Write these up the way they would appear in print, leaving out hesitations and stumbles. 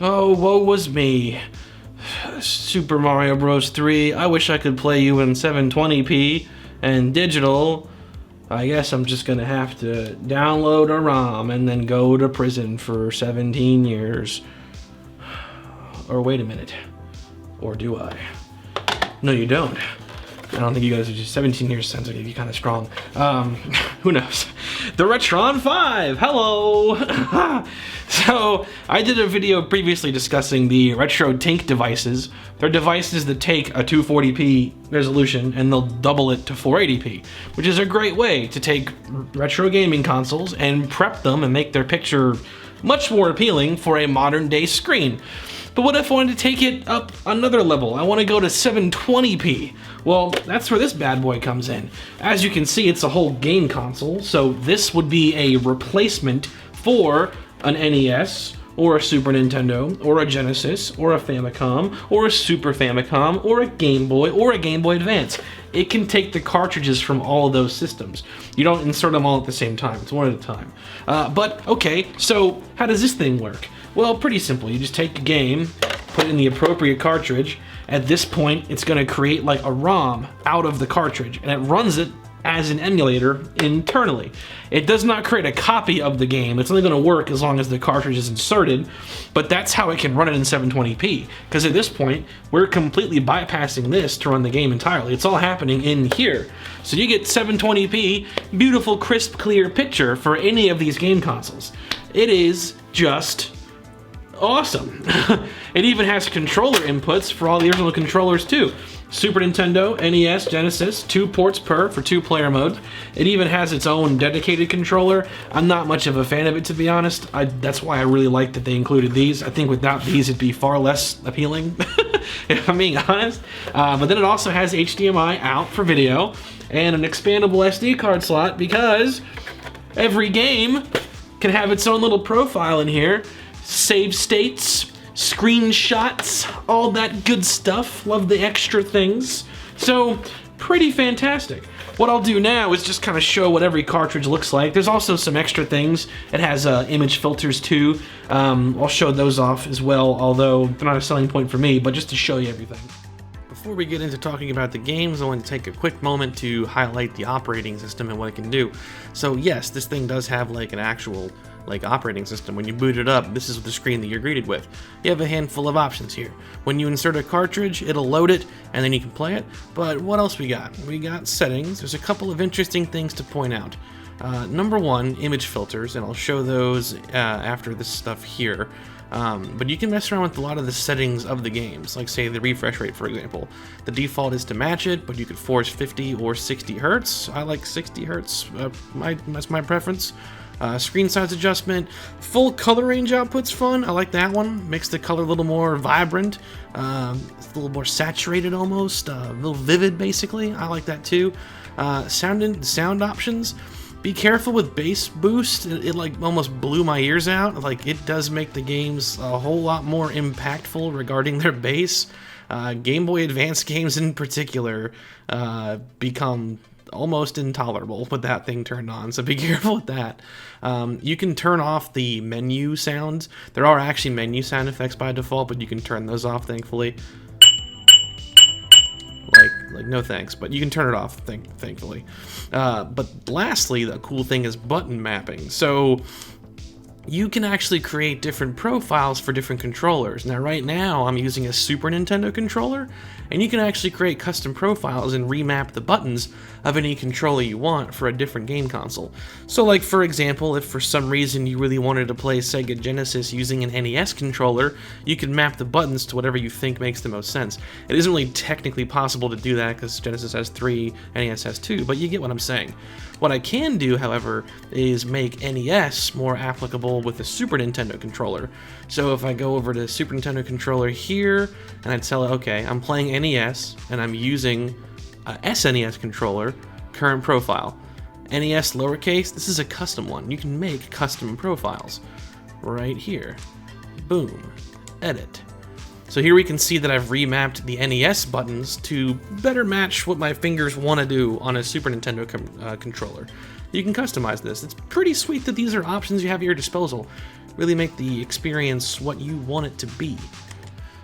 Oh, woe was me. Super Mario Bros. 3, I wish I could play you in 720p and digital. I guess I'm just gonna have to download a ROM and then go to prison for 17 years. Or wait a minute. Or do I? No, you don't. I don't think you guys are just 17 years sounds like you're kind of strong. Who knows? The RetroN 5, hello! So, I did a video previously discussing the RetroTINK devices. They're devices that take a 240p resolution and they'll double it to 480p, which is a great way to take retro gaming consoles and prep them and make their picture much more appealing for a modern day screen. But what if I wanted to take it up another level? I want to go to 720p. Well, that's where this bad boy comes in. As you can see, it's a whole game console, so this would be a replacement for an NES, or a Super Nintendo, or a Genesis, or a Famicom, or a Super Famicom, or a Game Boy, or a Game Boy Advance. It can take the cartridges from all of those systems. You don't insert them all at the same time, it's one at a time. But, okay, so how does this thing work? Well, pretty simple. You just take a game, put it in the appropriate cartridge. At this point, it's gonna create like a ROM out of the cartridge, and it runs it as an emulator internally. It does not create a copy of the game. It's only going to work as long as the cartridge is inserted, but that's how it can run it in 720p, because at this point, we're completely bypassing this to run the game entirely. It's all happening in here. So you get 720p, beautiful, crisp, clear picture for any of these game consoles. It is just awesome. It even has controller inputs for all the original controllers too. Super Nintendo, NES, Genesis, 2 ports per for 2-player modes. It even has its own dedicated controller. I'm not much of a fan of it, to be honest. That's why I really like that they included these. I think without these it'd be far less appealing, if I'm being honest. But then it also has HDMI out for video and an expandable SD card slot, because every game can have its own little profile in here. Save states, screenshots, all that good stuff. Love the extra things. So, pretty fantastic. What I'll do now is just kind of show what every cartridge looks like. There's also some extra things. It has image filters too. I'll show those off as well, although they're not a selling point for me, but just to show you everything. Before we get into talking about the games, I want to take a quick moment to highlight the operating system and what it can do. So yes, this thing does have like an actual operating system. When you boot it up, this is the screen that you're greeted with. You have a handful of options here. When you insert a cartridge, it'll load it and then you can play it. But what else we got? We got settings. There's a couple of interesting things to point out. Number one, image filters, and I'll show those after this stuff here. But you can mess around with a lot of the settings of the games, like say the refresh rate, for example. The default is to match it, but you could force 50 or 60 hertz. I like 60 hertz, that's my preference. Screen size adjustment, full color range output's fun. I like that one. Makes the color a little more vibrant, it's a little more saturated almost, a little vivid basically. I like that too. Sound options. Be careful with bass boost. It like almost blew my ears out. Like, it does make the games a whole lot more impactful regarding their bass. Game Boy Advance games in particular become almost intolerable with that thing turned on, so be careful with that. You can turn off the menu sounds. There are actually menu sound effects by default, but you can turn those off, thankfully. Like no thanks, but you can turn it off, thankfully. But lastly, the cool thing is button mapping. So you can actually create different profiles for different controllers. Now right now I'm using a Super Nintendo controller, and you can actually create custom profiles and remap the buttons of any controller you want for a different game console. So like, for example, if for some reason you really wanted to play Sega Genesis using an NES controller, you can map the buttons to whatever you think makes the most sense. It isn't really technically possible to do that because Genesis has 3, NES has 2, but you get what I'm saying. What I can do, however, is make NES more applicable with a Super Nintendo controller. So if I go over to Super Nintendo controller here, and I tell it, okay, I'm playing NES, and I'm using a SNES controller, current profile. NES lowercase, this is a custom one. You can make custom profiles right here. Boom. Edit. So here we can see that I've remapped the NES buttons to better match what my fingers want to do on a Super Nintendo controller. You can customize this. It's pretty sweet that these are options you have at your disposal. really make the experience what you want it to be.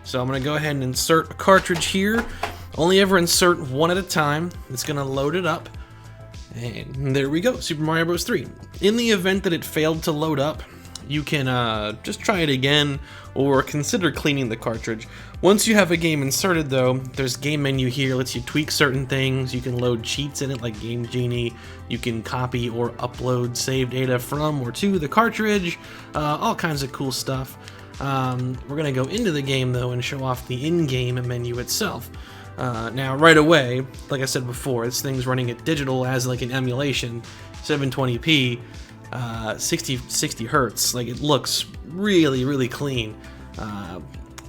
So I'm gonna go ahead and insert a cartridge here. Only ever insert one at a time. It's gonna load it up. And there we go, Super Mario Bros. 3. In the event that it failed to load up, you can just try it again or consider cleaning the cartridge. Once you have a game inserted though, there's game menu here, lets you tweak certain things. You can load cheats in it like Game Genie. You can copy or upload save data from or to the cartridge. All kinds of cool stuff. We're gonna go into the game though and show off the in-game menu itself. Now right away, like I said before, this thing's running at digital as like an emulation, 720p, 60 hertz. Like it looks really clean.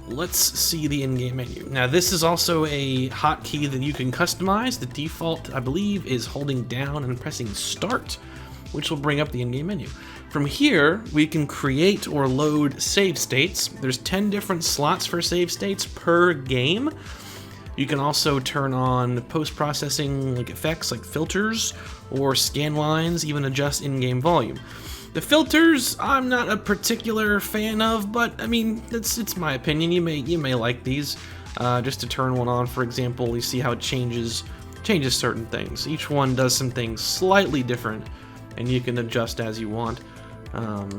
Let's see the in-game menu. Now this is also a hotkey that you can customize. The default, I believe, is holding down and pressing start, which will bring up the in-game menu. From here, we can create or load save states. There's 10 different slots for save states per game. You can also turn on post-processing like effects like filters or scan lines, even adjust in-game volume. The filters, I'm not a particular fan of, but I mean, it's my opinion. You may like these. Just to turn one on, for example, you see how it changes certain things. Each one does some things slightly different, and you can adjust as you want.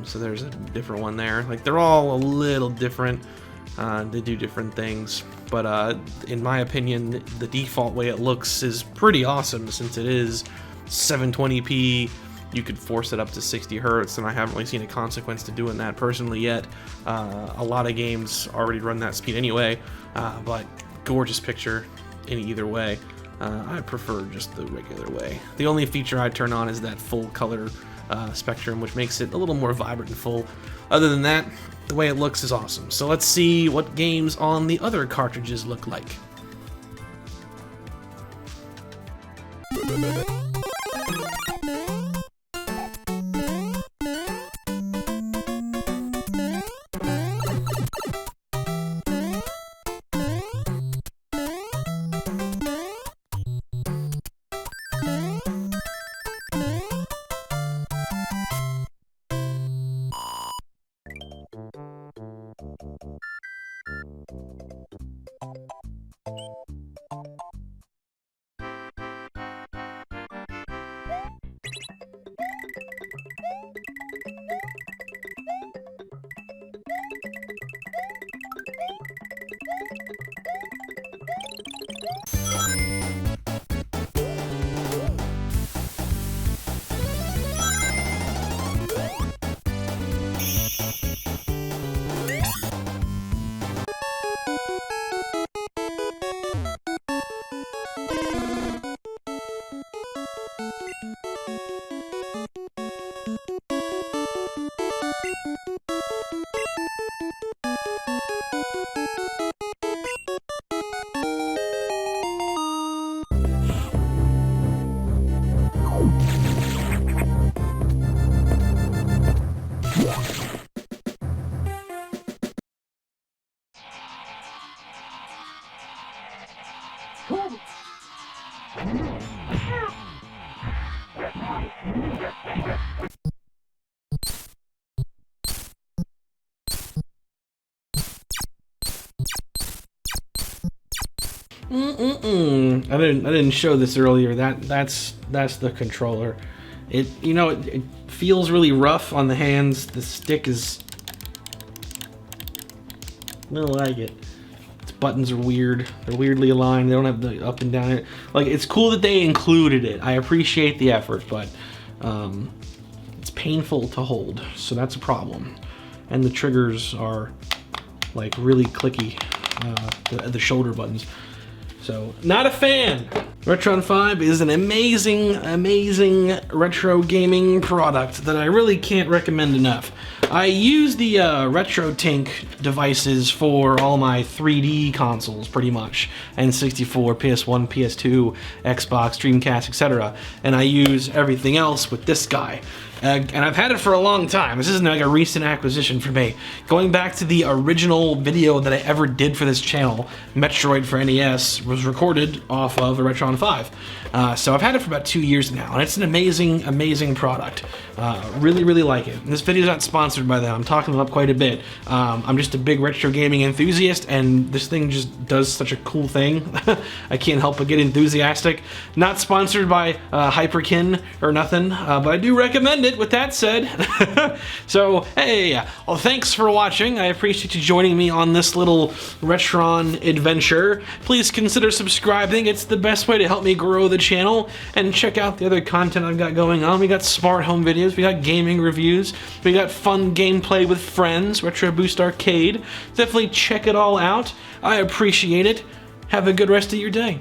So there's a different one there. Like they're all a little different. They do different things, but in my opinion, the default way it looks is pretty awesome since it is 720p. You could force it up to 60 hertz, and I haven't really seen a consequence to doing that personally yet. A lot of games already run that speed anyway, but gorgeous picture in either way. I prefer just the regular way. The only feature I turn on is that full color spectrum, which makes it a little more vibrant and full. Other than that, the way it looks is awesome. So let's see what games on the other cartridges look like. I didn't show this earlier. That's the controller. It feels really rough on the hands. The stick is, I don't like it. Its buttons are weird. They're weirdly aligned. They don't have the up and down. Like, it's cool that they included it. I appreciate the effort, but it's painful to hold, so that's a problem. And the triggers are like really clicky. The shoulder buttons. So, not a fan. RetroN 5 is an amazing retro gaming product that I really can't recommend enough. I use the RetroTINK devices for all my 3D consoles, pretty much. N64, PS1, PS2, Xbox, Dreamcast, etc. And I use everything else with this guy. and I've had it for a long time. This isn't like a recent acquisition for me. Going back to the original video that I ever did for this channel, Metroid for NES, was recorded off of a RetroN 5. So I've had it for about 2 years now, and it's an amazing, amazing product. Really, really like it. And this video's not sponsored by them. I'm talking them up quite a bit. I'm just a big retro gaming enthusiast, and this thing just does such a cool thing. I can't help but get enthusiastic. Not sponsored by Hyperkin or nothing, but I do recommend it, with that said. So, hey, well, thanks for watching. I appreciate you joining me on this little RetroN adventure. Please consider subscribing. It's the best way to help me grow the channel, and check out the other content I've got going on. We got smart home videos, we got gaming reviews, we got fun gameplay with friends, Retro Boost Arcade. Definitely check it all out. I appreciate it. Have a good rest of your day.